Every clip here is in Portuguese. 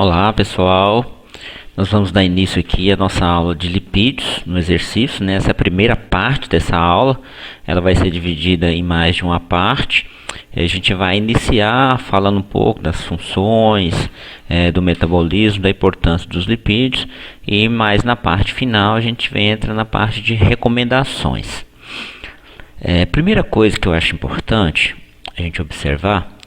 Olá pessoal, nós vamos dar início aqui à nossa aula de lipídios no exercício, né? Essa é a primeira parte dessa aula, ela vai ser dividida em mais de uma parte. A gente vai iniciar falando um pouco das funções, do metabolismo, da importância dos lipídios, e mais na parte final a gente entra na parte de recomendações. Primeira coisa que eu acho importante a gente observar,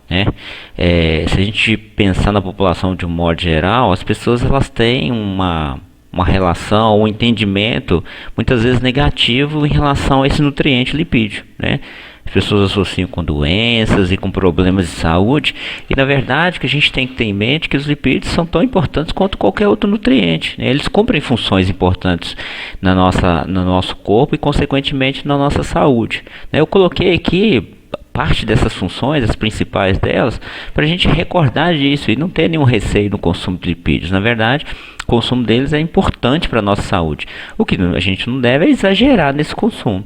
se a gente pensar na população de um modo geral, as pessoas elas têm uma relação, um entendimento muitas vezes negativo em relação a esse nutriente lipídio, né? As pessoas associam com doenças e com problemas de saúde, e na verdade o que a gente tem que ter em mente é que os lipídios são tão importantes quanto qualquer outro nutriente, né? Eles cumprem funções importantes no nosso corpo e consequentemente na nossa saúde, né? Eu coloquei aqui parte dessas funções, as principais delas, para a gente recordar disso e não ter nenhum receio no consumo de lipídios. Na verdade, o consumo deles é importante para a nossa saúde. O que a gente não deve é exagerar nesse consumo,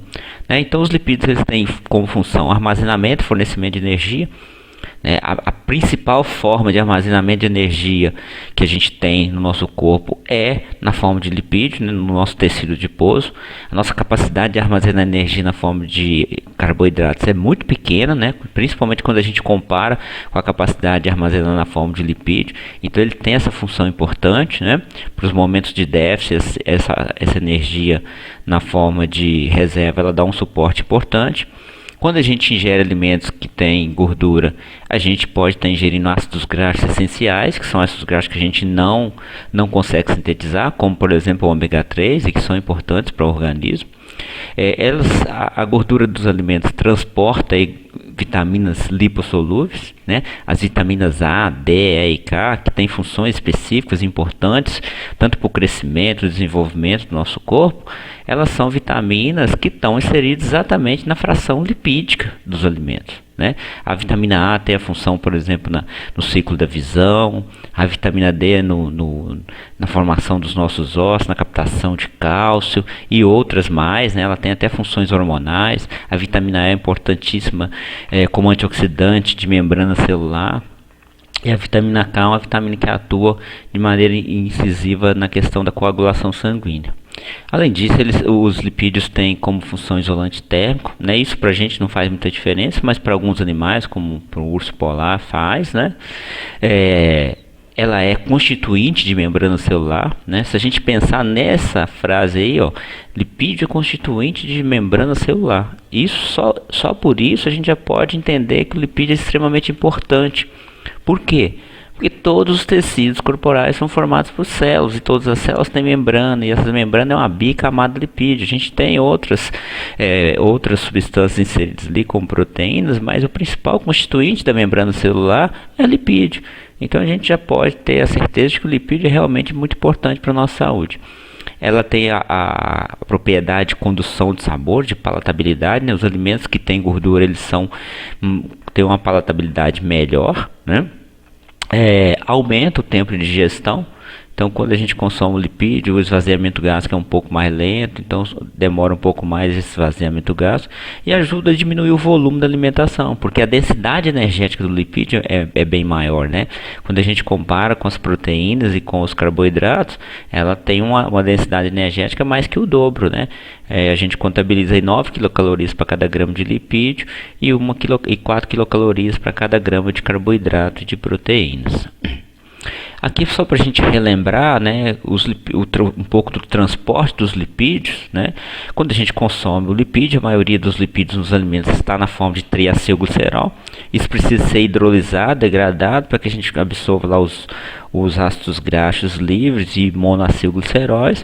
né? Então, os lipídios eles têm como função armazenamento, fornecimento de energia. A principal forma de armazenamento de energia que a gente tem no nosso corpo é na forma de lipídio, né, no nosso tecido adiposo. A nossa capacidade de armazenar energia na forma de carboidratos é muito pequena, né, principalmente quando a gente compara com a capacidade de armazenar na forma de lipídio. Então ele tem essa função importante, né, para os momentos de déficit. Essa energia na forma de reserva ela dá um suporte importante. Quando a gente ingere alimentos que têm gordura, a gente pode estar ingerindo ácidos graxos essenciais, que são ácidos graxos que a gente não consegue sintetizar, como por exemplo o ômega 3, e que são importantes para o organismo. A gordura dos alimentos transporta vitaminas lipossolúveis, né? As vitaminas A, D, E e K, que têm funções específicas importantes, tanto para o crescimento e desenvolvimento do nosso corpo, elas são vitaminas que estão inseridas exatamente na fração lipídica dos alimentos, né? A vitamina A tem a função, por exemplo, no ciclo da visão, a vitamina D na formação dos nossos ossos, na captação de cálcio e outras mais, né? Ela tem até funções hormonais. A vitamina E é importantíssima como antioxidante de membrana celular. E a vitamina K é uma vitamina que atua de maneira incisiva na questão da coagulação sanguínea. Além disso, os lipídios têm como função isolante térmico, né? Isso para a gente não faz muita diferença, mas para alguns animais, como para o urso polar, faz, né? Ela é constituinte de membrana celular, né? Se a gente pensar nessa frase aí, lipídio é constituinte de membrana celular. Isso só por isso a gente já pode entender que o lipídio é extremamente importante. Por quê? Porque todos os tecidos corporais são formados por células, e todas as células têm membrana, e essa membrana é uma bicamada de lipídio. A gente tem outras substâncias inseridas ali, como proteínas, mas o principal constituinte da membrana celular é lipídio. Então a gente já pode ter a certeza de que o lipídio é realmente muito importante para a nossa saúde. Ela tem a propriedade de condução de sabor, de palatabilidade, né? Os alimentos que têm gordura, eles têm uma palatabilidade melhor, né? Aumenta o tempo de digestão. Então, quando a gente consome o lipídio, o esvaziamento gástrico é um pouco mais lento, então demora um pouco mais esse esvaziamento gástrico, e ajuda a diminuir o volume da alimentação, porque a densidade energética do lipídio é bem maior, né? Quando a gente compara com as proteínas e com os carboidratos, ela tem uma densidade energética mais que o dobro, né? A gente contabiliza aí 9 quilocalorias para cada grama de lipídio e 4 quilocalorias para cada grama de carboidrato e de proteínas. Aqui só para a gente relembrar, né, um pouco do transporte dos lipídios, né? Quando a gente consome o lipídio, a maioria dos lipídios nos alimentos está na forma de triacilglicerol. Isso precisa ser hidrolisado, degradado, para que a gente absorva lá os ácidos graxos livres e monoacilgliceróis.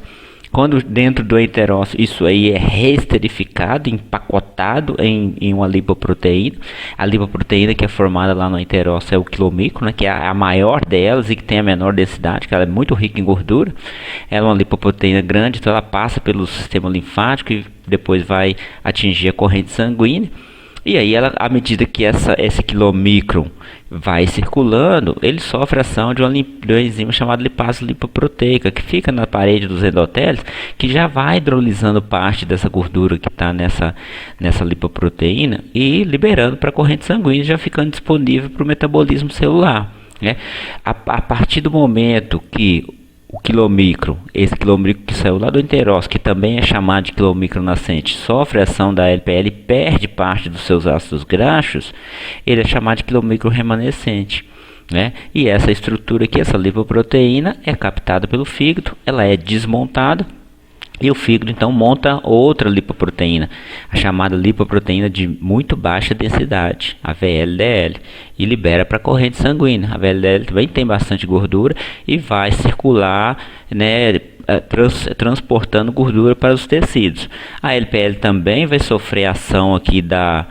Quando dentro do enterócito, isso aí é reesterificado, empacotado em uma lipoproteína. A lipoproteína que é formada lá no enterócito é o quilomicro, né, que é a maior delas e que tem a menor densidade, que ela é muito rica em gordura. Ela é uma lipoproteína grande, então ela passa pelo sistema linfático e depois vai atingir a corrente sanguínea. E aí, à medida que esse quilomicron vai circulando, ele sofre a ação de uma enzima chamada lipase lipoproteica, que fica na parede dos endotélios, que já vai hidrolisando parte dessa gordura que está nessa lipoproteína e liberando para a corrente sanguínea, já ficando disponível para o metabolismo celular. né? A partir do momento que o quilomicro, esse quilomicro que saiu lá do enterócito, que também é chamado de quilomicro nascente, sofre a ação da LPL e perde parte dos seus ácidos graxos, ele é chamado de quilomicro remanescente, né? E essa estrutura aqui, essa lipoproteína, é captada pelo fígado, ela é desmontada, e o fígado então monta outra lipoproteína, a chamada lipoproteína de muito baixa densidade, a VLDL, e libera para a corrente sanguínea. A VLDL também tem bastante gordura e vai circular, né, transportando gordura para os tecidos. A LPL também vai sofrer a ação aqui da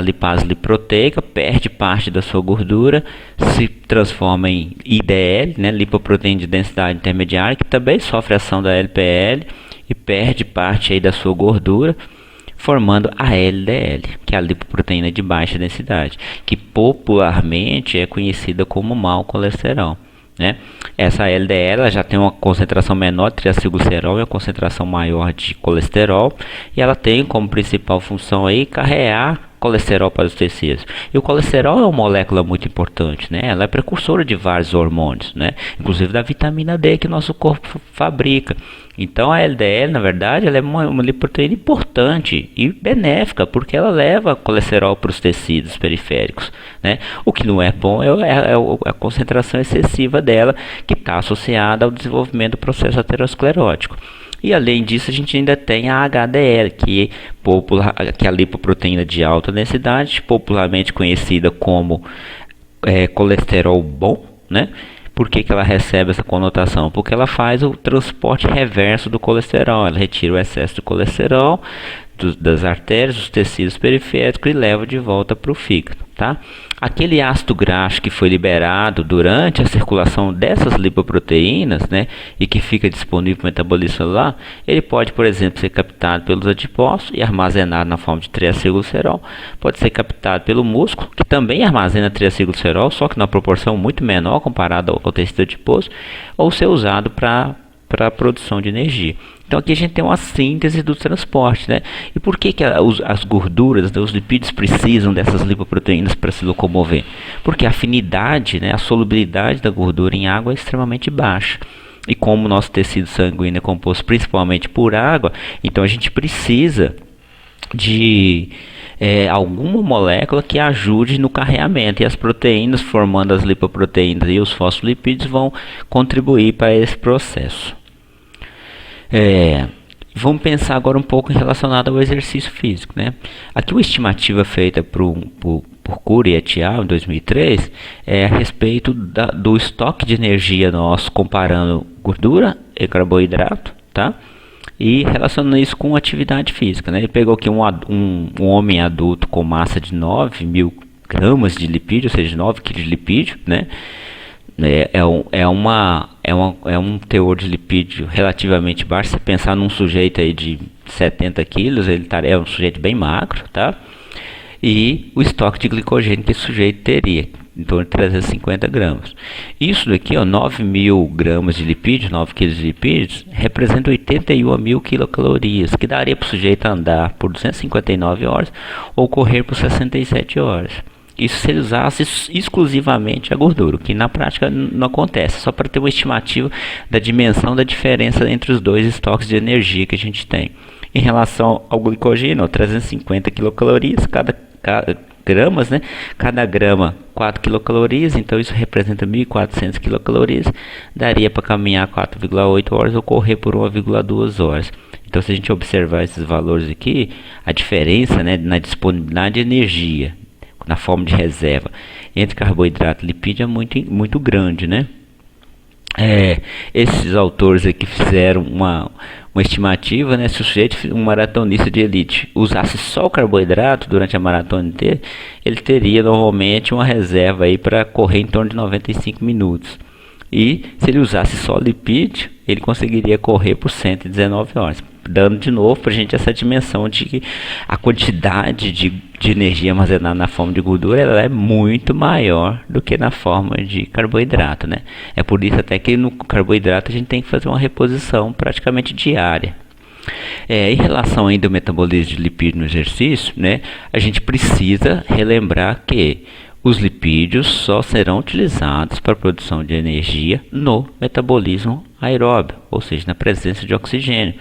lipase liproteica, perde parte da sua gordura, se transforma em IDL, né, lipoproteína de densidade intermediária, que também sofre a ação da LPL e perde parte aí da sua gordura, formando a LDL, que é a lipoproteína de baixa densidade, que popularmente é conhecida como mau colesterol, né? Essa LDL ela já tem uma concentração menor de triacilglicerol e uma concentração maior de colesterol, e ela tem como principal função aí carregar colesterol para os tecidos. E o colesterol é uma molécula muito importante, né? Ela é precursora de vários hormônios, né? Inclusive da vitamina D que nosso corpo fabrica. Então a LDL, na verdade, ela é uma lipoproteína importante e benéfica, porque ela leva colesterol para os tecidos periféricos, né? O que não é bom é a concentração excessiva dela, que está associada ao desenvolvimento do processo aterosclerótico. E além disso, a gente ainda tem a HDL, que é a lipoproteína de alta densidade, popularmente conhecida como colesterol bom, né? Por que ela recebe essa conotação? Porque ela faz o transporte reverso do colesterol, ela retira o excesso de colesterol das artérias, dos tecidos periféricos e leva de volta para o fígado, tá? Aquele ácido graxo que foi liberado durante a circulação dessas lipoproteínas, né, e que fica disponível para o metabolismo celular, ele pode, por exemplo, ser captado pelos adipócitos e armazenado na forma de triacilglicerol, pode ser captado pelo músculo, que também armazena triacilglicerol, só que numa proporção muito menor comparada ao tecido adiposo, ou ser usado para a produção de energia. Então aqui a gente tem uma síntese do transporte, né? E por que as gorduras, né, os lipídios precisam dessas lipoproteínas para se locomover? Porque a afinidade, né, a solubilidade da gordura em água é extremamente baixa. E como o nosso tecido sanguíneo é composto principalmente por água, então a gente precisa de alguma molécula que ajude no carreamento, e as proteínas formando as lipoproteínas e os fosfolipídios vão contribuir para esse processo. Vamos pensar agora um pouco relacionado ao exercício físico, né? Aqui uma estimativa feita por Cury et al. Em 2003 é a respeito do estoque de energia nosso, comparando gordura e carboidrato, tá? E relacionando isso com atividade física, né? Ele pegou aqui um homem adulto com massa de 9.000 gramas de lipídio, ou seja, 9 kg de lipídio, né? É um teor de lipídio relativamente baixo. Se pensar num sujeito aí de 70 quilos, ele é um sujeito bem magro, tá? E o estoque de glicogênio que esse sujeito teria, em torno de 350 gramas. Isso daqui, 9.000 gramas de lipídio, 9 quilos de lipídios, representa 81.000 quilocalorias, que daria para o sujeito andar por 259 horas ou correr por 67 horas. Isso se ele usasse exclusivamente a gordura, o que na prática não acontece, só para ter uma estimativa da dimensão da diferença entre os dois estoques de energia que a gente tem. Em relação ao glicogênio, 350 quilocalorias cada gramas, né? Cada grama 4 quilocalorias, então isso representa 1.400 quilocalorias, daria para caminhar 4,8 horas ou correr por 1,2 horas. Então, se a gente observar esses valores aqui, a diferença, né, na disponibilidade de energia na forma de reserva entre carboidrato e lipídio é muito grande, né? Esses autores aqui fizeram uma estimativa, né? Se o sujeito, um maratonista de elite, usasse só o carboidrato durante a maratona inteira, ele teria normalmente uma reserva aí para correr em torno de 95 minutos. E se ele usasse só lipídio, ele conseguiria correr por 119 horas. Dando de novo para a gente essa dimensão de que a quantidade de energia armazenada na forma de gordura ela é muito maior do que na forma de carboidrato, né? É por isso até que no carboidrato a gente tem que fazer uma reposição praticamente diária. Em relação ainda ao metabolismo de lipídio no exercício, né, a gente precisa relembrar que os lipídios só serão utilizados para a produção de energia no metabolismo aeróbio, ou seja, na presença de oxigênio.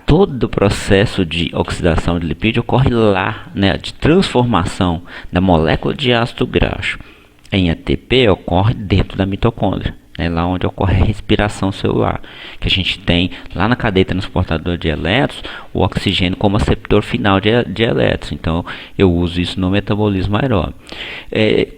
Todo o processo de oxidação de lipídio ocorre lá, né, de transformação da molécula de ácido graxo em ATP ocorre dentro da mitocôndria. É lá onde ocorre a respiração celular, que a gente tem lá na cadeia transportadora de elétrons o oxigênio como receptor final de elétrons. Então eu uso isso no metabolismo aeróbio.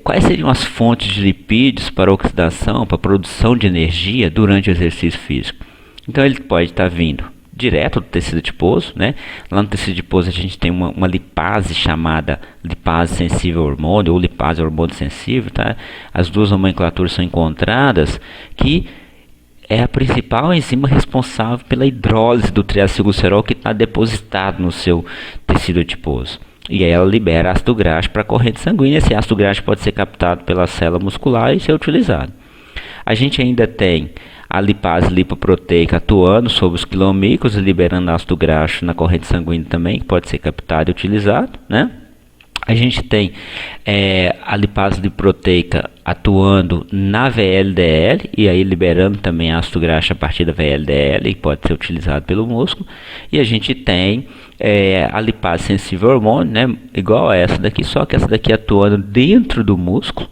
Quais seriam as fontes de lipídios para oxidação, para produção de energia durante o exercício físico? Então ele pode estar vindo direto do tecido adiposo, né? Lá no tecido adiposo a gente tem uma lipase chamada lipase sensível ao hormônio ou lipase hormônio sensível, tá? As duas nomenclaturas são encontradas, que é a principal enzima responsável pela hidrólise do triacilglicerol que está depositado no seu tecido adiposo. E aí ela libera ácido graxo para a corrente sanguínea. Esse ácido graxo pode ser captado pela célula muscular e ser utilizado. A gente ainda tem a lipase lipoproteica atuando sobre os quilomicros e liberando ácido graxo na corrente sanguínea também, que pode ser captado e utilizado, né? A gente tem a lipase lipoproteica atuando na VLDL e aí liberando também ácido graxo a partir da VLDL e pode ser utilizado pelo músculo. E a gente tem a lipase sensível ao hormônio, né? Igual a essa daqui, só que essa daqui atuando dentro do músculo,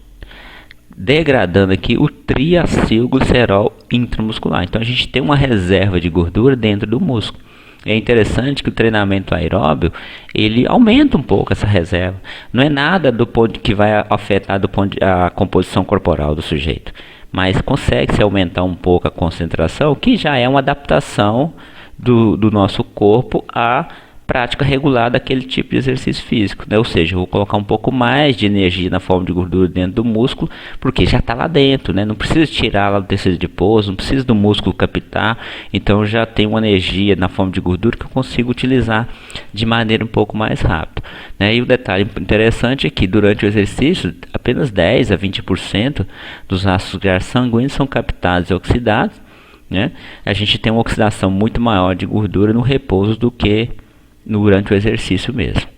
degradando aqui o triacilglicerol intramuscular. Então a gente tem uma reserva de gordura dentro do músculo. É interessante que o treinamento aeróbio ele aumenta um pouco essa reserva. Não é nada do ponto que vai afetar a composição corporal do sujeito, mas consegue-se aumentar um pouco a concentração, que já é uma adaptação do nosso corpo à prática regular daquele tipo de exercício físico, né? Ou seja, eu vou colocar um pouco mais de energia na forma de gordura dentro do músculo, porque já está lá dentro, né? Não precisa tirar lá do tecido adiposo, não precisa do músculo captar, então eu já tenho uma energia na forma de gordura que eu consigo utilizar de maneira um pouco mais rápida, né? E o detalhe interessante é que durante o exercício, apenas 10 a 20% dos ácidos graxos sanguíneos são captados e oxidados, né? A gente tem uma oxidação muito maior de gordura no repouso do que durante o exercício mesmo.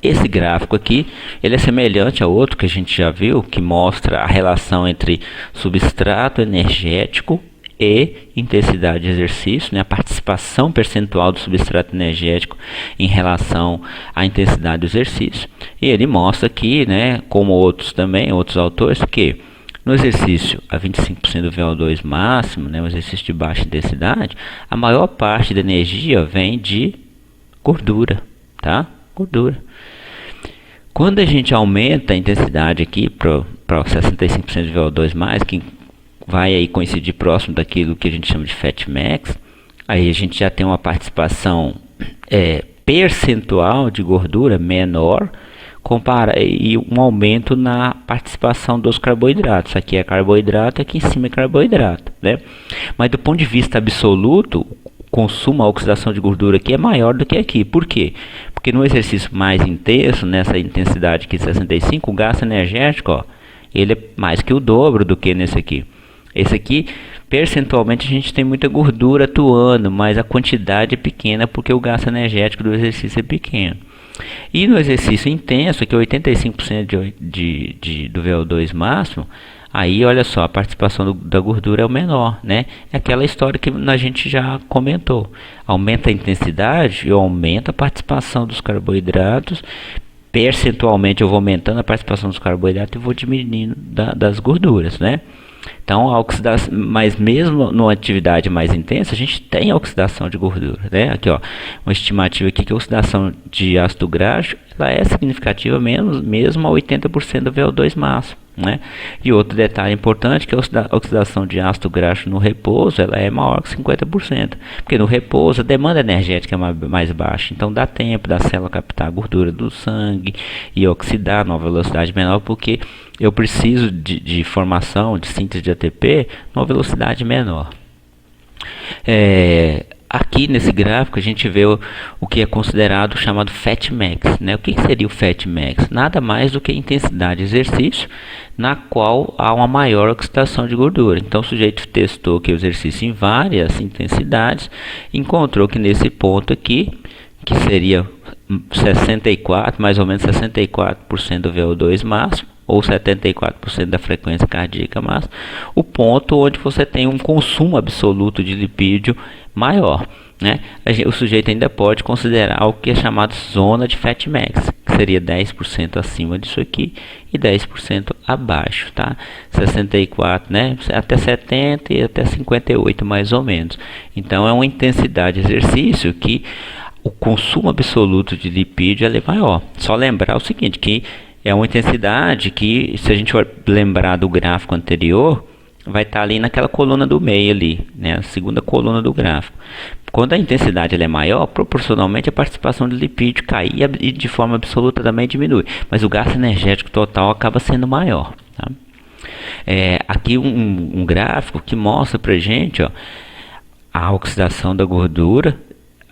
Esse gráfico aqui ele é semelhante a outro que a gente já viu, que mostra a relação entre substrato energético e intensidade de exercício, né? A participação percentual do substrato energético em relação à intensidade do exercício. E ele mostra aqui, né, como outros autores, que no exercício a 25% do VO2 máximo, né, um exercício de baixa intensidade, a maior parte da energia vem de gordura, tá? Gordura. Quando a gente aumenta a intensidade aqui para 65% de VO2 mais, que vai aí coincidir próximo daquilo que a gente chama de Fat Max, aí a gente já tem uma participação percentual de gordura menor, e um aumento na participação dos carboidratos. Aqui é carboidrato, aqui em cima é carboidrato, né? Mas do ponto de vista absoluto, o consumo, a oxidação de gordura aqui é maior do que aqui. Por quê? Porque no exercício mais intenso, nessa intensidade aqui 65, o gasto energético, ó, ele é mais que o dobro do que nesse aqui. Esse aqui, percentualmente, a gente tem muita gordura atuando, mas a quantidade é pequena porque o gasto energético do exercício é pequeno. E no exercício intenso, que é 85% do VO2 máximo, aí olha só, a participação da gordura é o menor, né? É aquela história que a gente já comentou. Aumenta a intensidade e aumenta a participação dos carboidratos. Percentualmente eu vou aumentando a participação dos carboidratos e vou diminuindo das gorduras, né? Então a oxidação, mas mesmo numa atividade mais intensa, a gente tem a oxidação de gordura, né? Aqui, ó, uma estimativa aqui que a oxidação de ácido graxo ela é significativa mesmo a 80% do VO2 máximo, né? E outro detalhe importante que a oxidação de ácido graxo no repouso ela é maior que 50%, porque no repouso a demanda energética é mais baixa, então dá tempo da célula captar a gordura do sangue e oxidar numa velocidade menor, porque eu preciso de formação, de síntese de ATP numa velocidade menor. Aqui nesse gráfico a gente vê o que é considerado chamado Fat Max, né? O que seria o Fat Max? Nada mais do que a intensidade de exercício na qual há uma maior oxidação de gordura. Então o sujeito testou que o exercício em várias intensidades, encontrou que nesse ponto aqui, que seria 64, mais ou menos 64% do VO2 máximo, ou 74% da frequência cardíaca máxima, o ponto onde você tem um consumo absoluto de lipídio maior, né? O sujeito ainda pode considerar o que é chamado zona de fat max, que seria 10% acima disso aqui e 10% abaixo, tá? 64, né? Até 70 e até 58 mais ou menos. Então é uma intensidade de exercício que o consumo absoluto de lipídio é maior. Só lembrar o seguinte, que é uma intensidade que, se a gente for lembrar do gráfico anterior, vai estar ali naquela coluna do meio ali, né? A segunda coluna do gráfico. Quando a intensidade ela é maior, proporcionalmente a participação de lipídio cai e de forma absoluta também diminui. Mas o gasto energético total acaba sendo maior, tá? Aqui um gráfico que mostra pra gente, ó, a oxidação da gordura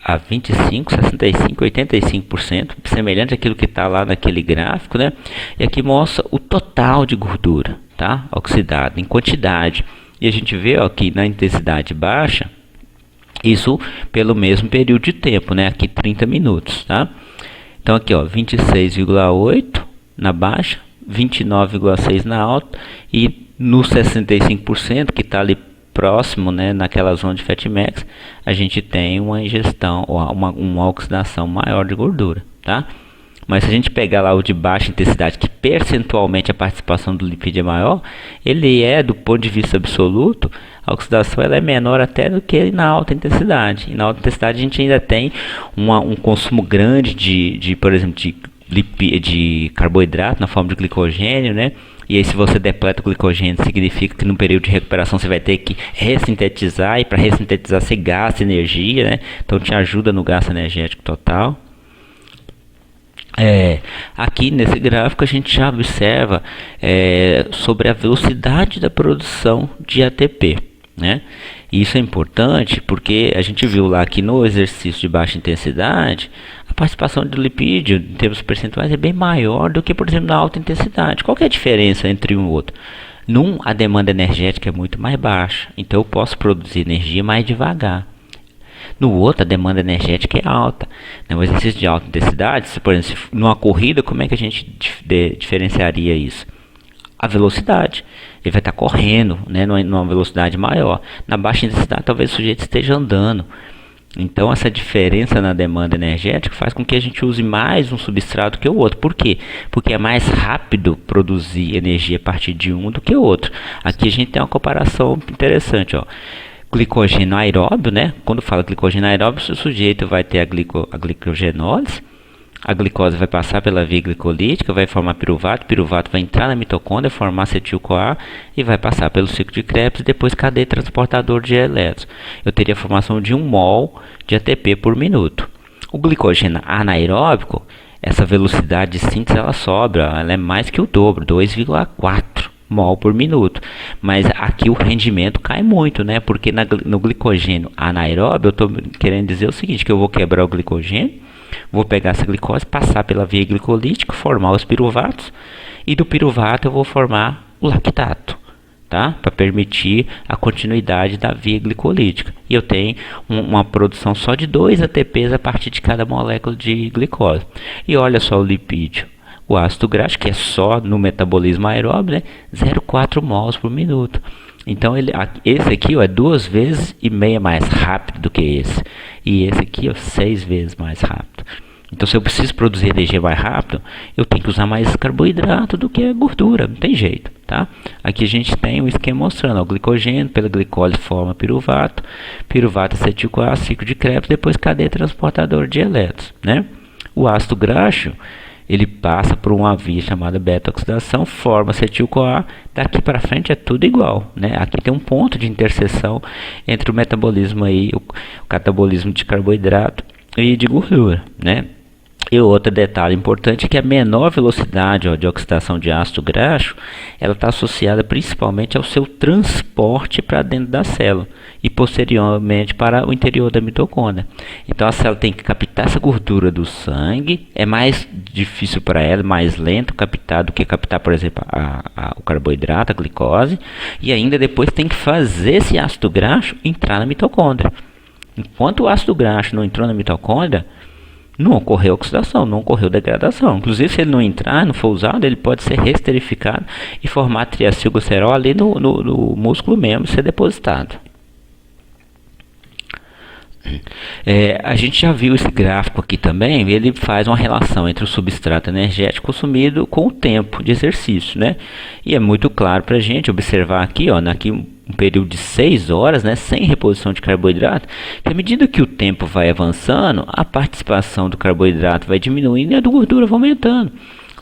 a 25, 65, 85%, semelhante àquilo que está lá naquele gráfico, né? E aqui mostra o total de gordura, tá? Oxidada em quantidade. E a gente vê, ó, que na intensidade baixa, isso pelo mesmo período de tempo, né? Aqui 30 minutos, tá? Então aqui, ó, 26,8 na baixa, 29,6 na alta, e no 65% que está ali próximo, né, naquela zona de fat max, a gente tem uma ingestão ou uma oxidação maior de gordura, tá? Mas se a gente pegar lá o de baixa intensidade, que percentualmente a participação do lipídio é maior, ele é, do ponto de vista absoluto, a oxidação ela é menor até do que na alta intensidade. E na alta intensidade a gente ainda tem um consumo grande por exemplo, de carboidrato na forma de glicogênio, né? E aí, se você depleta o glicogênio, significa que no período de recuperação você vai ter que ressintetizar, e para ressintetizar você gasta energia, né? Então te ajuda no gasto energético total. Aqui nesse gráfico a gente já observa sobre a velocidade da produção de ATP, né? E isso é importante porque a gente viu lá que no exercício de baixa intensidade a participação de lipídio em termos percentuais é bem maior do que, por exemplo, na alta intensidade. Qual que é a diferença entre um e outro? Num, a demanda energética é muito mais baixa, então eu posso produzir energia mais devagar. No outro, a demanda energética é alta. No exercício de alta intensidade, por exemplo, numa corrida, como é que a gente diferenciaria isso? A velocidade. Ele vai estar correndo, né, numa velocidade maior. Na baixa intensidade, talvez o sujeito esteja andando. Então, essa diferença na demanda energética faz com que a gente use mais um substrato que o outro. Por quê? Porque é mais rápido produzir energia a partir de um do que o outro. Aqui a gente tem uma comparação interessante, ó. Glicogênio aeróbio, né? Quando fala glicogênio aeróbio, o sujeito vai ter a glicogenólise. A glicose vai passar pela via glicolítica, vai formar piruvato, piruvato vai entrar na mitocôndria, formar acetil-CoA e vai passar pelo ciclo de Krebs e depois cadeia transportador de elétrons. Eu teria a formação de 1 mol de ATP por minuto. O glicogênio anaeróbico, essa velocidade de síntese ela sobra, ela é mais que o dobro, 2,4 mol por minuto. Mas aqui o rendimento cai muito, né? Porque no glicogênio anaeróbio, eu estou querendo dizer o seguinte, que eu vou quebrar o glicogênio, vou pegar essa glicose, passar pela via glicolítica, formar os piruvatos, e do piruvato eu vou formar o lactato, tá? Para permitir a continuidade da via glicolítica. E eu tenho uma produção só de 2 ATPs a partir de cada molécula de glicose. E olha só o lipídio. O ácido graxo, que é só no metabolismo aeróbio, né? 0,4 mols por minuto. Então esse aqui, ó, é 2,5 vezes mais rápido do que esse. E esse aqui, ó, 6 vezes mais rápido. Então, se eu preciso produzir energia mais rápido, eu tenho que usar mais carboidrato do que a gordura. Não tem jeito, tá? Aqui a gente tem um esquema mostrando, ó, o glicogênio pela glicose forma piruvato, piruvato acetil-CoA, ciclo de Krebs, depois cadeia transportadora de elétrons, né? O ácido graxo, ele passa por uma via chamada beta-oxidação, forma acetil-CoA, daqui para frente é tudo igual, né? Aqui tem um ponto de interseção entre o metabolismo aí, o catabolismo de carboidrato e de gordura, né? E outro detalhe importante é que a menor velocidade, ó, de oxidação de ácido graxo, ela está associada principalmente ao seu transporte para dentro da célula e posteriormente para o interior da mitocôndria. Então a célula tem que captar essa gordura do sangue, é mais difícil para ela, mais lento captar do que captar, por exemplo, o carboidrato, a glicose, e ainda depois tem que fazer esse ácido graxo entrar na mitocôndria. Enquanto o ácido graxo não entrou na mitocôndria, não ocorreu oxidação, não ocorreu degradação. Inclusive, se ele não entrar, não for usado, ele pode ser resterificado e formar triacilglicerol ali no músculo mesmo, ser depositado. A gente já viu esse gráfico aqui também, ele faz uma relação entre o substrato energético consumido com o tempo de exercício, né? E é muito claro para a gente observar aqui, ó, um período de 6 horas, né, sem reposição de carboidrato, que à medida que o tempo vai avançando, a participação do carboidrato vai diminuindo e a da gordura vai aumentando.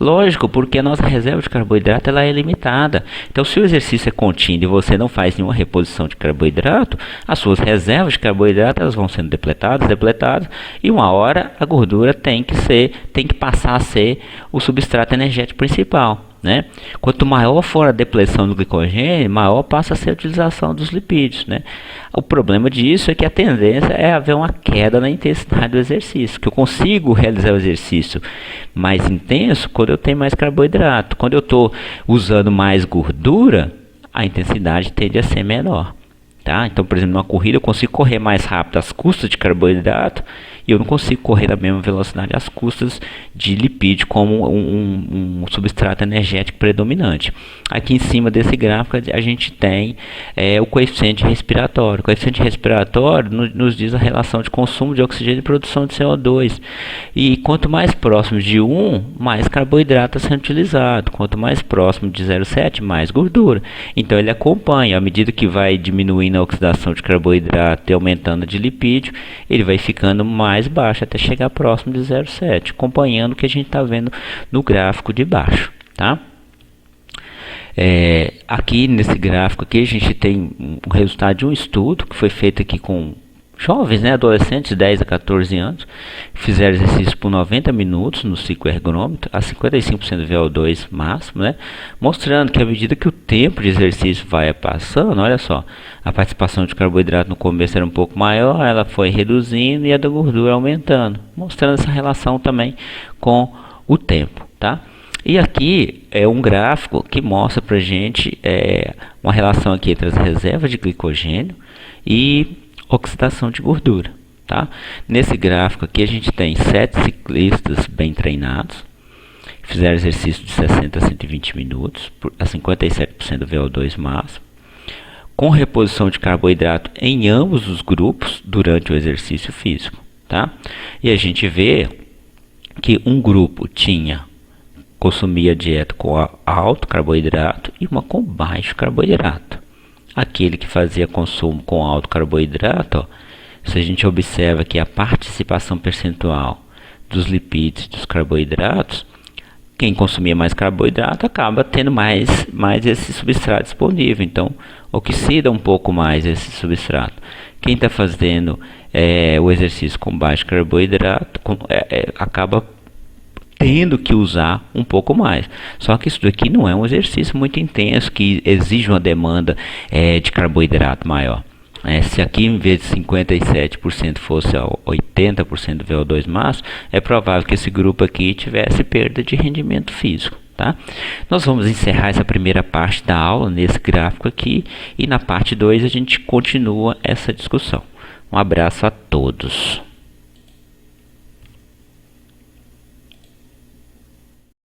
Lógico, porque a nossa reserva de carboidrato ela é limitada. Então, se o exercício é contínuo e você não faz nenhuma reposição de carboidrato, as suas reservas de carboidrato elas vão sendo depletadas, e uma hora a gordura tem que passar a ser o substrato energético principal, né? Quanto maior for a depleção do glicogênio, maior passa a ser a utilização dos lipídios, né? O problema disso é que a tendência é haver uma queda na intensidade do exercício, que eu consigo realizar o exercício mais intenso quando eu tenho mais carboidrato. Quando eu estou usando mais gordura, a intensidade tende a ser menor. Tá? Então, por exemplo, numa corrida eu consigo correr mais rápido às custas de carboidrato e eu não consigo correr na mesma velocidade às custas de lipídio como um substrato energético predominante. Aqui em cima desse gráfico a gente tem o coeficiente respiratório. O coeficiente respiratório nos diz a relação de consumo de oxigênio e produção de CO2. E quanto mais próximo de 1, mais carboidrato está sendo utilizado. Quanto mais próximo de 0,7, mais gordura. Então ele acompanha, à medida que vai diminuindo a oxidação de carboidrato e aumentando a de lipídio, ele vai ficando mais baixo até chegar próximo de 0,7, acompanhando o que a gente está vendo no gráfico de baixo, tá? Aqui nesse gráfico aqui a gente tem o resultado de um estudo que foi feito aqui com jovens, né, adolescentes de 10 a 14 anos, fizeram exercício por 90 minutos no cicloergonômetro a 55% do VO2 máximo, né, mostrando que à medida que o tempo de exercício vai passando, olha só, a participação de carboidrato no começo era um pouco maior, ela foi reduzindo e a da gordura aumentando, mostrando essa relação também com o tempo, tá? E aqui é um gráfico que mostra para a gente uma relação aqui entre as reservas de glicogênio e oxidação de gordura, tá? Nesse gráfico aqui a gente tem 7 ciclistas bem treinados, fizeram exercício de 60 a 120 minutos, a 57% do VO2 máximo, com reposição de carboidrato em ambos os grupos durante o exercício físico, tá? E a gente vê que um grupo consumia dieta com alto carboidrato e uma com baixo carboidrato. Aquele que fazia consumo com alto carboidrato, ó, se a gente observa que a participação percentual dos lipídios e dos carboidratos, quem consumia mais carboidrato acaba tendo mais esse substrato disponível, então oxida um pouco mais esse substrato. Quem está fazendo o exercício com baixo carboidrato acaba tendo que usar um pouco mais. Só que isso daqui não é um exercício muito intenso, que exige uma demanda de carboidrato maior. Se aqui em vez de 57% fosse 80% do VO2 máximo, é provável que esse grupo aqui tivesse perda de rendimento físico. Tá? Nós vamos encerrar essa primeira parte da aula nesse gráfico aqui e na parte 2 a gente continua essa discussão. Um abraço a todos.